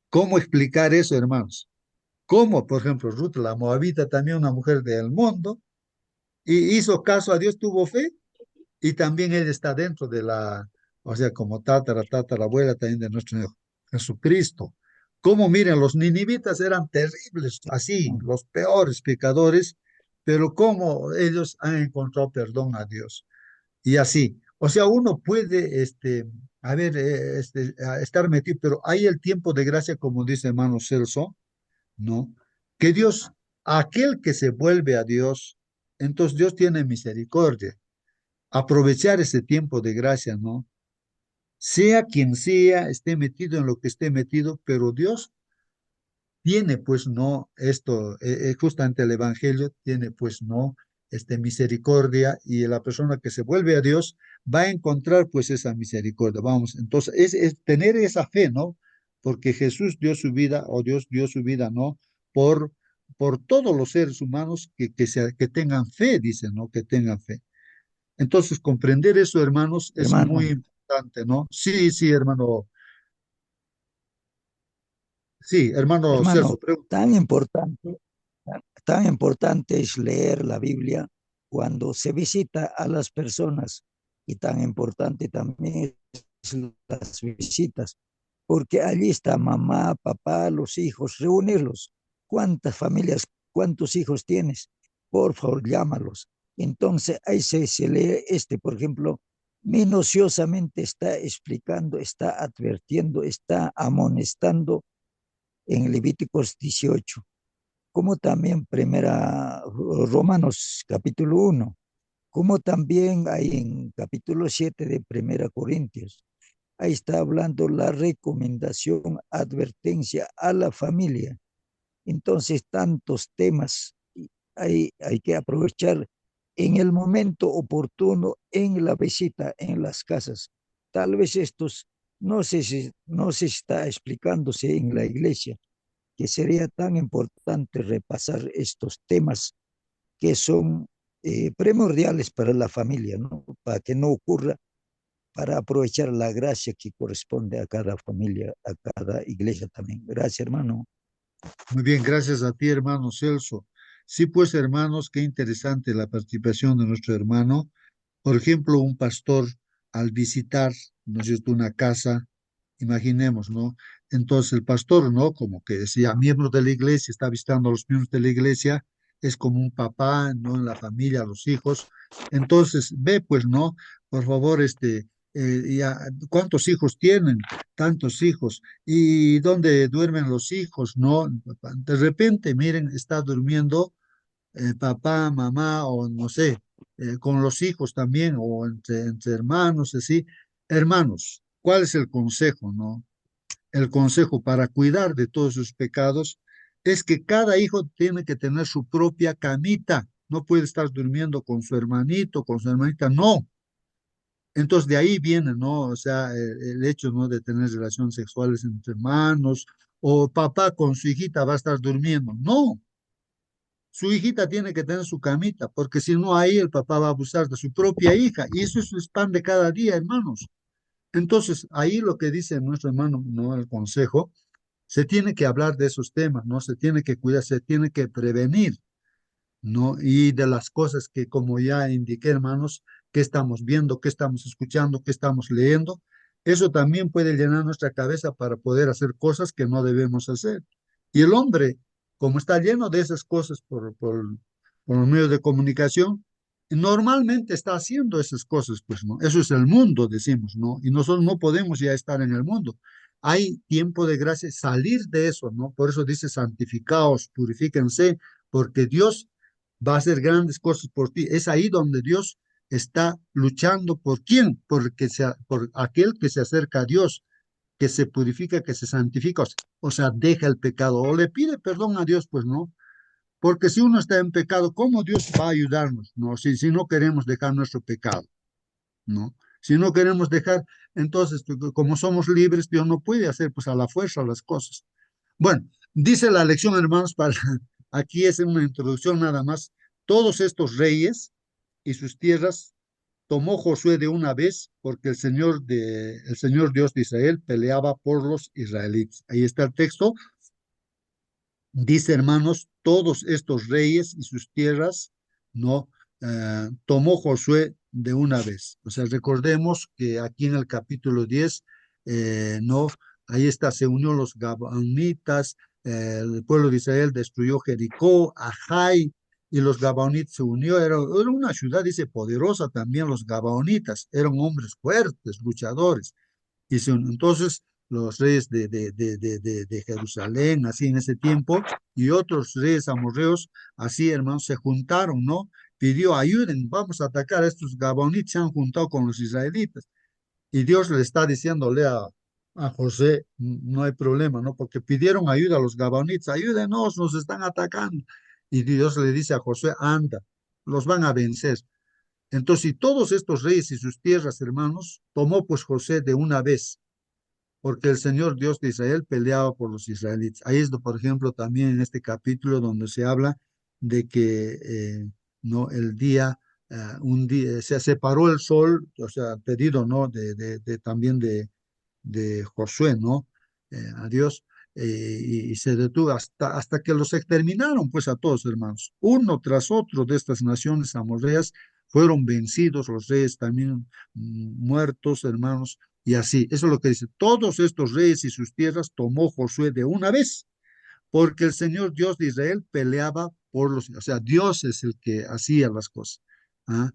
¿Cómo explicar eso, hermanos? ¿Cómo, por ejemplo, Ruth la Moabita, también una mujer del mundo, y hizo caso a Dios, tuvo fe, y también él está dentro de o sea, como tatarabuela también de nuestro Señor Jesucristo? Como miren, los ninivitas eran terribles, así, los peores pecadores, pero cómo ellos han encontrado perdón a Dios. Y así, o sea, uno puede, estar metido, pero hay el tiempo de gracia, como dice hermano Celso, ¿no? Que Dios, aquel que se vuelve a Dios, entonces Dios tiene misericordia. aprovechar ese tiempo de gracia, ¿no? Sea quien sea, esté metido en lo que esté metido, pero Dios tiene pues no esto, justamente el Evangelio tiene pues no misericordia y la persona que se vuelve a Dios va a encontrar pues esa misericordia. Vamos, entonces es tener esa fe, ¿no? Porque Jesús dio su vida o Dios dio su vida, ¿no? Por, por todos los seres humanos que tengan fe, dicen, ¿no? Que tengan fe. Entonces, comprender eso, hermanos, es muy hermano, importante, ¿no? Sí, sí, hermano. Sí, hermano Celso, hermano, pregunta. tan importante es leer la Biblia cuando se visita a las personas y tan importante también es las visitas, porque allí está mamá, papá, los hijos, reunirlos. ¿Cuántas familias, cuántos hijos tienes? Por favor, llámalos. Entonces, ahí se lee por ejemplo, minuciosamente está explicando, está advirtiendo, está amonestando en Levíticos 18, como también primera Romanos capítulo 1, como también hay en capítulo 7 de Primera Corintios. Ahí está hablando la recomendación, advertencia a la familia. Entonces, tantos temas hay que aprovechar en el momento oportuno en la visita, en las casas. Tal vez estos no se está explicándose en la iglesia, que sería tan importante repasar estos temas que son primordiales para la familia, ¿no? Para que no ocurra, para aprovechar la gracia que corresponde a cada familia, a cada iglesia también. Gracias, hermano. Muy bien, gracias a ti, hermano Celso. Sí, pues, hermanos, qué interesante la participación de nuestro hermano. Por ejemplo, un pastor al visitar, ¿no es cierto?, una casa, imaginemos, ¿no? Entonces el pastor, ¿no? Como que decía, miembro de la iglesia, está visitando a los miembros de la iglesia, es como un papá, ¿no? En la familia, los hijos. Entonces, ve, pues, ¿no? Por favor, ¿cuántos hijos tienen? Tantos hijos. ¿Y dónde duermen los hijos? ¿No? De repente, miren, está durmiendo papá, mamá o no sé, con los hijos también o entre hermanos, así. Hermanos, ¿cuál es el consejo, no? El consejo para cuidar de todos sus pecados es que cada hijo tiene que tener su propia camita. No puede estar durmiendo con su hermanito, con su hermanita, no. Entonces de ahí viene, ¿no? O sea, el hecho, ¿no? De tener relaciones sexuales entre hermanos o papá con su hijita va a estar durmiendo. No, su hijita tiene que tener su camita, porque si no, ahí el papá va a abusar de su propia hija, y eso es el pan de cada día, hermanos. Entonces, ahí lo que dice nuestro hermano, ¿no? El consejo, se tiene que hablar de esos temas, ¿no? Se tiene que cuidar, se tiene que prevenir, ¿no? Y de las cosas que, como ya indiqué, hermanos, que estamos viendo, que estamos escuchando, que estamos leyendo, eso también puede llenar nuestra cabeza para poder hacer cosas que no debemos hacer. Y el hombre, como está lleno de esas cosas por los medios de comunicación, normalmente está haciendo esas cosas, pues, ¿no? Eso es el mundo, decimos, ¿no? Y nosotros no podemos ya estar en el mundo. Hay tiempo de gracia, salir de eso, ¿no? Por eso dice, santificaos, purifíquense, porque Dios va a hacer grandes cosas por ti. Es ahí donde Dios está luchando por quién, por aquel que se acerca a Dios, que se purifica, que se santifica, o sea, deja el pecado o le pide perdón a Dios, pues no. Porque si uno está en pecado, ¿cómo Dios va a ayudarnos? No, si no queremos dejar nuestro pecado, ¿no? Si no queremos dejar, entonces, como somos libres, Dios no puede hacer pues a la fuerza las cosas. Bueno, dice la lección, hermanos, aquí es una introducción nada más. Todos estos reyes y sus tierras tomó Josué de una vez porque el Señor Dios de Israel peleaba por los israelitas. Ahí está el texto. Dice, hermanos, todos estos reyes y sus tierras, ¿no? Tomó Josué de una vez. O sea, recordemos que aquí en el capítulo 10, ¿no? Ahí está, se unió los Gabaonitas, el pueblo de Israel destruyó Jericó, Ajai, y los Gabaonitas se unió. Era una ciudad, dice, poderosa también los Gabaonitas. Eran hombres fuertes, luchadores. Entonces, los reyes de Jerusalén, así en ese tiempo, y otros reyes amorreos, así hermanos, se juntaron, ¿no? pidió, ayuden, vamos a atacar a estos gabaonitas, se han juntado con los israelitas. Y Dios le está diciéndole a José, no hay problema, ¿no? Porque pidieron ayuda a los gabaonitas, ayúdenos, nos están atacando. Y Dios le dice a José, anda, los van a vencer. Entonces, y todos estos reyes y sus tierras, hermanos, tomó pues José de una vez, porque el Señor Dios de Israel peleaba por los israelitas. Ahí es, por ejemplo, también en este capítulo donde se habla de que no el día, un día, se separó el sol, o sea, pedido, ¿no? También de Josué, ¿no? A Dios, y se detuvo hasta que los exterminaron, pues a todos, hermanos. Uno tras otro de estas naciones amorreas fueron vencidos, los reyes también muertos, hermanos, y así. Eso es lo que dice. Todos estos reyes y sus tierras tomó Josué de una vez, porque el Señor Dios de Israel peleaba por los, o sea, Dios es el que hacía las cosas. ¿Ah?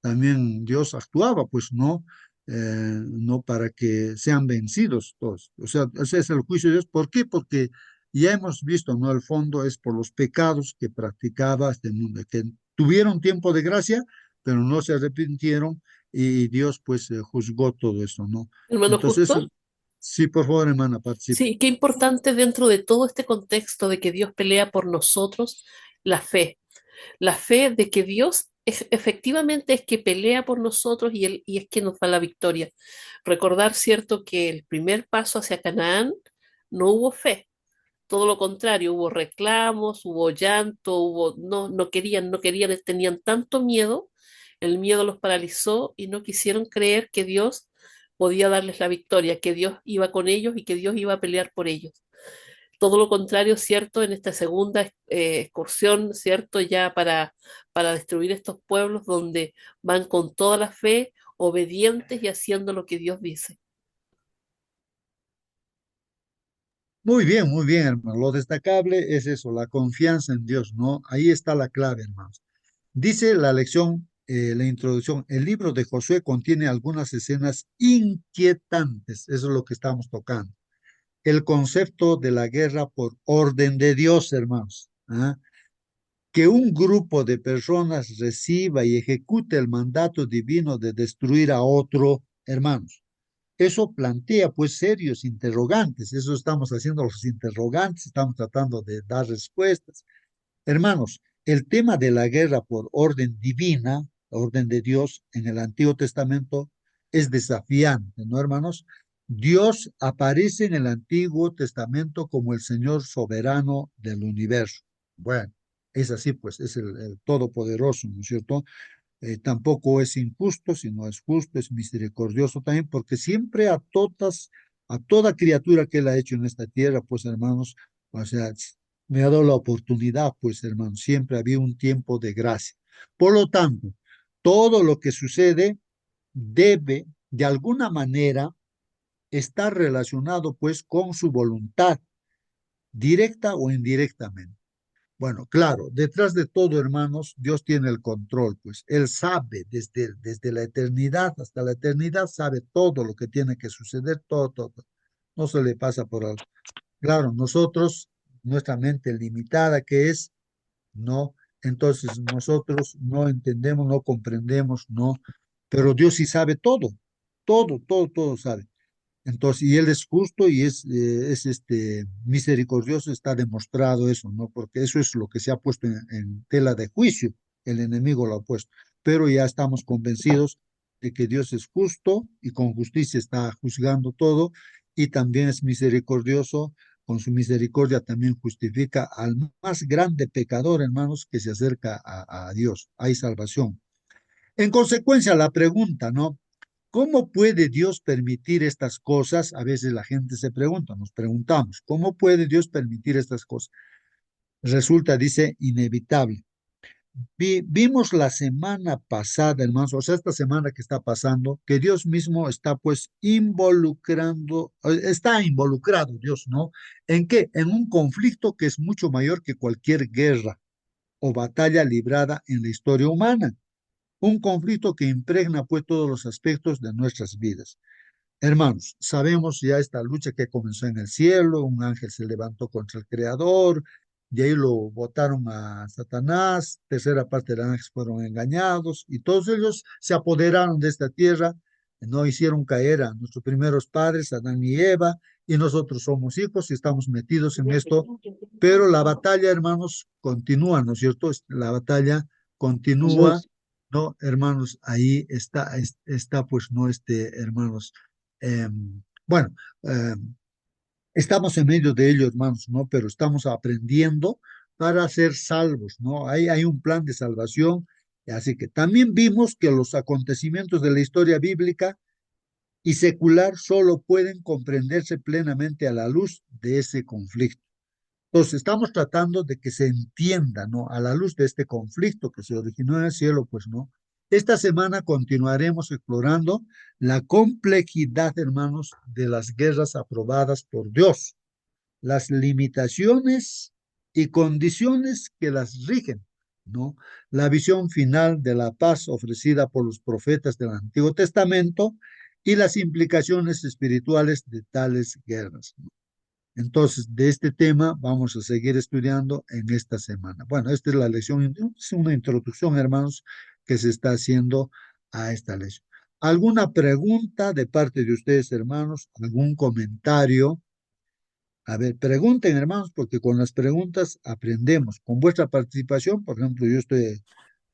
También Dios actuaba, pues no, no para que sean vencidos todos. O sea, ese es el juicio de Dios. ¿Por qué? Porque ya hemos visto, ¿no? El fondo es por los pecados que practicaba este mundo, que tuvieron tiempo de gracia, pero no se arrepintieron y Dios pues juzgó todo eso, ¿no? Hermano Entonces, Justo, sí, por favor, hermana, participe. sí, qué importante dentro de todo este contexto de que Dios pelea por nosotros, la fe. La fe de que Dios efectivamente es que pelea por nosotros y es que nos da la victoria. Recordar, cierto, que el primer paso hacia Canaán no hubo fe, todo lo contrario, hubo reclamos, hubo llanto, no querían, no querían, tenían tanto miedo, el miedo los paralizó y no quisieron creer que Dios podía darles la victoria, que Dios iba con ellos y que Dios iba a pelear por ellos. Todo lo contrario, cierto, en esta segunda excursión, cierto, ya para destruir estos pueblos donde van con toda la fe, obedientes y haciendo lo que Dios dice. Muy bien, hermano. Lo destacable es eso, la confianza en Dios, ¿no? Ahí está la clave, hermanos. Dice la lección, la introducción, el libro de Josué contiene algunas escenas inquietantes, eso es lo que estamos tocando. El concepto de la guerra por orden de Dios, hermanos. ¿Ah? Que un grupo de personas reciba y ejecute el mandato divino de destruir a otro, hermanos. Eso plantea pues serios interrogantes, eso estamos haciendo los interrogantes, estamos tratando de dar respuestas. Hermanos, el tema de la guerra por orden divina, orden de Dios en el Antiguo Testamento es desafiante, ¿no, hermanos? Dios aparece en el Antiguo Testamento como el Señor soberano del universo. Bueno, es así, pues, es el Todopoderoso, ¿no es cierto? Tampoco es injusto, sino es justo, es misericordioso también, porque siempre a toda criatura que él ha hecho en esta tierra, pues hermanos, o sea, me ha dado la oportunidad, pues hermanos, siempre había un tiempo de gracia. Por lo tanto, todo lo que sucede debe, de alguna manera, estar relacionado, pues, con su voluntad, directa o indirectamente. Bueno, claro, detrás de todo, hermanos, Dios tiene el control, pues Él sabe desde la eternidad hasta la eternidad, sabe todo lo que tiene que suceder, todo, todo. No se le pasa por algo. Claro, nosotros, nuestra mente limitada que es, no, entonces nosotros no entendemos, no comprendemos, no, pero Dios sí sabe todo, todo, todo, todo sabe. Entonces, y él es justo y es misericordioso, está demostrado eso, ¿no? Porque eso es lo que se ha puesto en tela de juicio, el enemigo lo ha puesto. Pero ya estamos convencidos de que Dios es justo y con justicia está juzgando todo y también es misericordioso, con su misericordia también justifica al más grande pecador, hermanos, que se acerca a Dios. Hay salvación. En consecuencia, la pregunta, ¿no? ¿Cómo puede Dios permitir estas cosas? A veces la gente se pregunta, nos preguntamos, ¿cómo puede Dios permitir estas cosas? Resulta, dice, inevitable. Vimos la semana pasada, hermanos, o sea, esta semana que está pasando, que Dios mismo está pues involucrando, está involucrado Dios, ¿no? ¿En qué? En un conflicto que es mucho mayor que cualquier guerra o batalla librada en la historia humana. Un conflicto que impregna pues todos los aspectos de nuestras vidas. Hermanos, sabemos ya esta lucha que comenzó en el cielo, un ángel se levantó contra el Creador, de ahí lo botaron a Satanás, tercera parte de los ángeles fueron engañados, y todos ellos se apoderaron de esta tierra, no hicieron caer a nuestros primeros padres, Adán y Eva, y nosotros somos hijos y estamos metidos en esto, pero la batalla, hermanos, continúa, ¿no es cierto? La batalla continúa, ¿no? Hermanos, ahí está pues, ¿no? Hermanos, bueno, estamos en medio de ello, hermanos, ¿no? Pero estamos aprendiendo para ser salvos, ¿no? Hay un plan de salvación, así que también vimos que los acontecimientos de la historia bíblica y secular solo pueden comprenderse plenamente a la luz de ese conflicto. Entonces, estamos tratando de que se entienda, ¿no? A la luz de este conflicto que se originó en el cielo, pues, ¿no? Esta semana continuaremos explorando la complejidad, hermanos, de las guerras aprobadas por Dios, las limitaciones y condiciones que las rigen, ¿no? La visión final de la paz ofrecida por los profetas del Antiguo Testamento y las implicaciones espirituales de tales guerras, ¿no? Entonces, de este tema vamos a seguir estudiando en esta semana. Bueno, esta es la lección, es una introducción, hermanos, que se está haciendo a esta lección. ¿Alguna pregunta de parte de ustedes, hermanos? ¿Algún comentario? A ver, pregunten, hermanos, porque con las preguntas aprendemos. Con vuestra participación, por ejemplo, yo estoy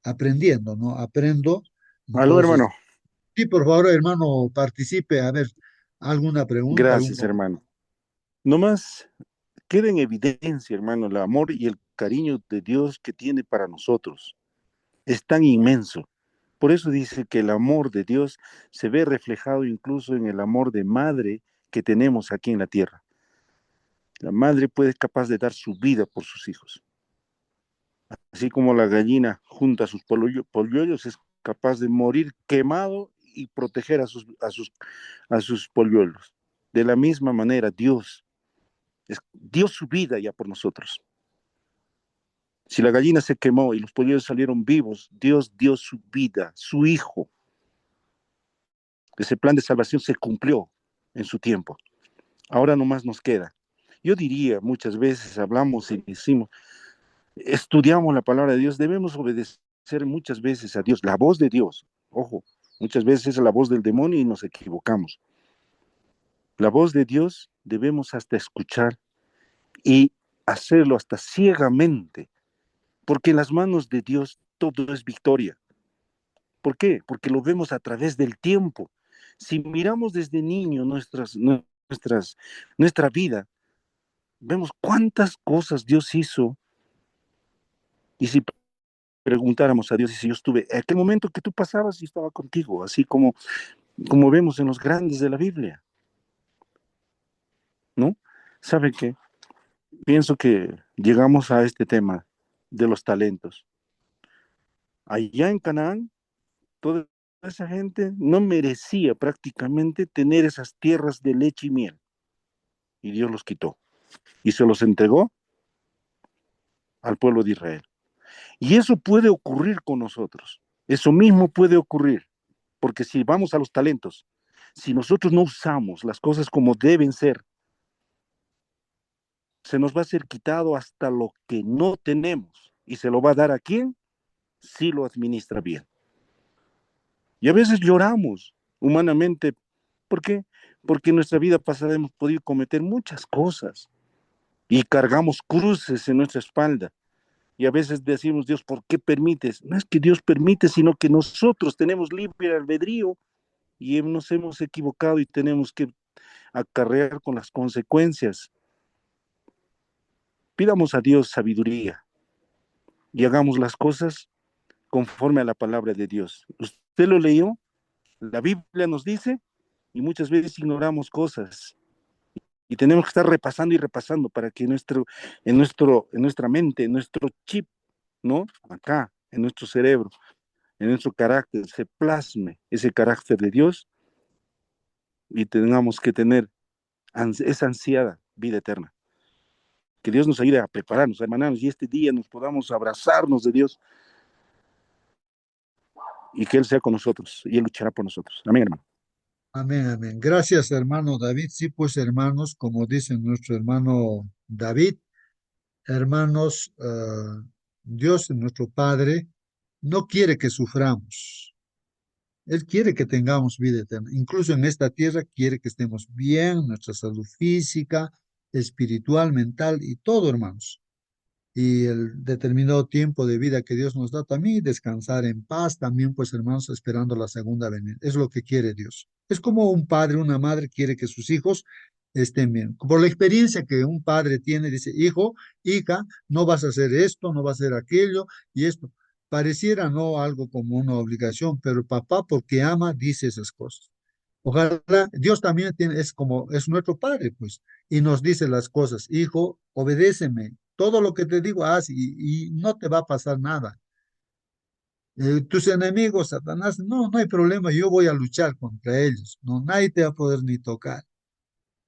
aprendiendo, ¿no? Aprendo. Aló, hermano. Entonces, sí, por favor, hermano, participe. A ver, ¿alguna pregunta? Gracias, hermano. Nomás queda en evidencia, hermano, el amor y el cariño de Dios que tiene para nosotros. Es tan inmenso. Por eso dice que el amor de Dios se ve reflejado incluso en el amor de madre que tenemos aquí en la tierra. La madre puede ser capaz de dar su vida por sus hijos. Así como la gallina junta sus polluelos es capaz de morir quemado y proteger a sus polluelos. De la misma manera, Dios dio su vida ya por nosotros. Si la gallina se quemó y los polluelos salieron vivos, Dios dio su vida, su hijo. Ese plan de salvación se cumplió en su tiempo. Ahora nomás nos queda. Yo diría, muchas veces hablamos y decimos, estudiamos la palabra de Dios, debemos obedecer muchas veces a Dios, la voz de Dios. Ojo, muchas veces es la voz del demonio y nos equivocamos. La voz de Dios debemos hasta escuchar y hacerlo hasta ciegamente, porque en las manos de Dios todo es victoria. ¿Por qué? Porque lo vemos a través del tiempo. Si miramos desde niño nuestra vida, vemos cuántas cosas Dios hizo. Y si preguntáramos a Dios, y si yo estuve, en aquel momento que tú pasabas, yo estaba contigo, así como vemos en los grandes de la Biblia, ¿no? ¿Sabe qué? Pienso que llegamos a este tema de los talentos. Allá en Canaán, toda esa gente no merecía prácticamente tener esas tierras de leche y miel. Y Dios los quitó. Y se los entregó al pueblo de Israel. Y eso puede ocurrir con nosotros. Eso mismo puede ocurrir. Porque si vamos a los talentos, si nosotros no usamos las cosas como deben ser, se nos va a ser quitado hasta lo que no tenemos. ¿Y se lo va a dar a quién? Si lo administra bien. Y a veces lloramos humanamente. ¿Por qué? Porque en nuestra vida pasada hemos podido cometer muchas cosas y cargamos cruces en nuestra espalda. Y a veces decimos, Dios, ¿por qué permites? No es que Dios permite, sino que nosotros tenemos libre albedrío y nos hemos equivocado y tenemos que acarrear con las consecuencias. Pidamos a Dios sabiduría y hagamos las cosas conforme a la palabra de Dios. ¿Usted lo leyó? La Biblia nos dice y muchas veces ignoramos cosas y tenemos que estar repasando y repasando para que en nuestra mente, en nuestro chip, ¿no? Acá, en nuestro cerebro, en nuestro carácter, se plasme ese carácter de Dios y tengamos que tener esa ansiada vida eterna. Que Dios nos ayude a prepararnos, a hermanarnos, y este día nos podamos abrazarnos de Dios y que Él sea con nosotros y Él luchará por nosotros. Amén, hermano. Amén, amén. Gracias, hermano David. Sí, pues, hermanos, como dice nuestro hermano David, hermanos, Dios, nuestro Padre, no quiere que suframos. Él quiere que tengamos vida eterna. Incluso en esta tierra quiere que estemos bien, nuestra salud física, espiritual, mental y todo, hermanos. Y el determinado tiempo de vida que Dios nos da también, descansar en paz, también, pues, hermanos, esperando la segunda venida. Es lo que quiere Dios. Es como un padre, una madre quiere que sus hijos estén bien. Por la experiencia que un padre tiene, dice, hijo, hija, no vas a hacer esto, no vas a hacer aquello y esto. Pareciera no algo como una obligación, pero el papá, porque ama, dice esas cosas. Ojalá, Dios también tiene, es como, es nuestro Padre, pues, y nos dice las cosas, hijo, obedéceme, todo lo que te digo, haz y no te va a pasar nada. Tus enemigos, Satanás, no, no hay problema, yo voy a luchar contra ellos, no, nadie te va a poder ni tocar.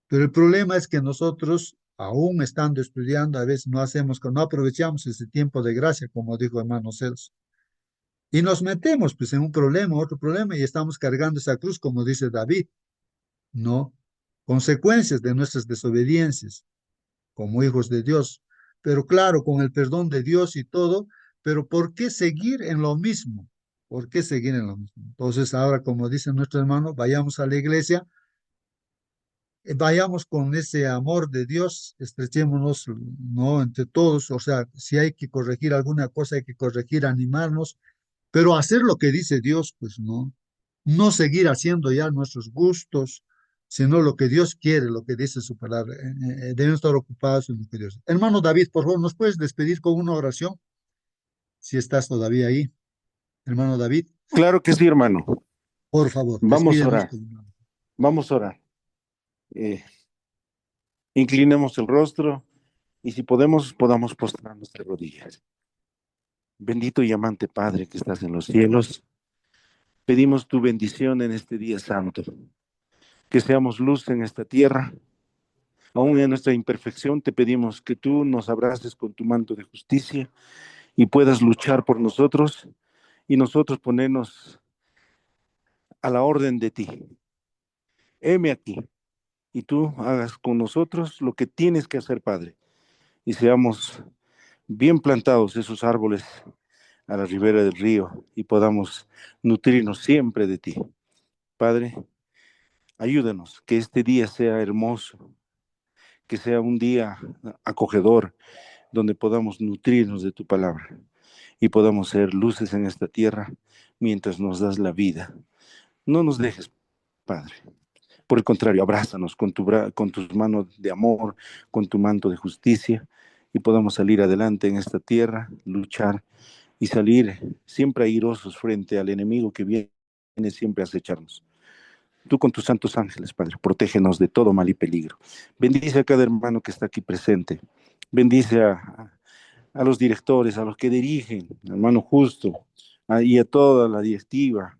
Pero el problema es que nosotros, aún estando estudiando, a veces no hacemos, no aprovechamos ese tiempo de gracia, como dijo hermano Celso. Y nos metemos pues en un problema, otro problema, y estamos cargando esa cruz, como dice David, ¿no? Consecuencias de nuestras desobediencias como hijos de Dios. Pero claro, con el perdón de Dios y todo, pero ¿por qué seguir en lo mismo? ¿Por qué seguir en lo mismo? Entonces, ahora, como dice nuestro hermano, vayamos a la iglesia, vayamos con ese amor de Dios, estrechémonos, ¿no? Entre todos, o sea, si hay que corregir alguna cosa, hay que corregir, animarnos, pero hacer lo que dice Dios, pues no, no seguir haciendo ya nuestros gustos, sino lo que Dios quiere, lo que dice su palabra. Debemos estar ocupados en lo que Dios. Hermano David, por favor, ¿nos puedes despedir con una oración? Si estás todavía ahí, hermano David, Claro que sí, hermano. por favor, Vamos a despídenos orar, con una oración. vamos a orar. Eh, Inclinemos el rostro y si podemos, podamos postrar nuestras rodillas. Bendito y amante Padre que estás en los cielos, pedimos tu bendición en este día santo, que seamos luz en esta tierra. Aún en nuestra imperfección te pedimos que tú nos abraces con tu manto de justicia y puedas luchar por nosotros y nosotros ponernos a la orden de ti. Heme aquí y tú hagas con nosotros lo que tienes que hacer, Padre, y seamos bien plantados esos árboles a la ribera del río y podamos nutrirnos siempre de ti. Padre, ayúdanos, que este día sea hermoso, que sea un día acogedor, donde podamos nutrirnos de tu palabra y podamos ser luces en esta tierra mientras nos das la vida. No nos dejes, Padre. Por el contrario, abrázanos con tus manos de amor, con tu manto de justicia y podamos salir adelante en esta tierra, luchar y salir siempre airosos frente al enemigo que viene siempre a acecharnos. Tú con tus santos ángeles, Padre, protégenos de todo mal y peligro. Bendice a cada hermano que está aquí presente. Bendice a los directores, a los que dirigen, hermano Justo, y a toda la directiva.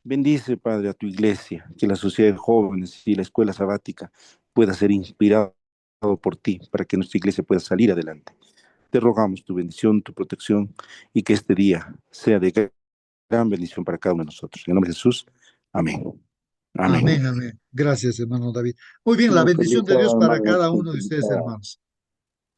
Bendice, Padre, a tu iglesia, que la sociedad de jóvenes y la escuela sabática pueda ser inspirado por ti, para que nuestra iglesia pueda salir adelante. Te rogamos tu bendición, tu protección, y que este día sea de gran bendición para cada uno de nosotros. En el nombre de Jesús, amén. Amén, Amén. amén. Gracias, hermano David. Muy bien, la Nos bendición de bendiga, Dios para hermano. cada uno de ustedes, hermanos.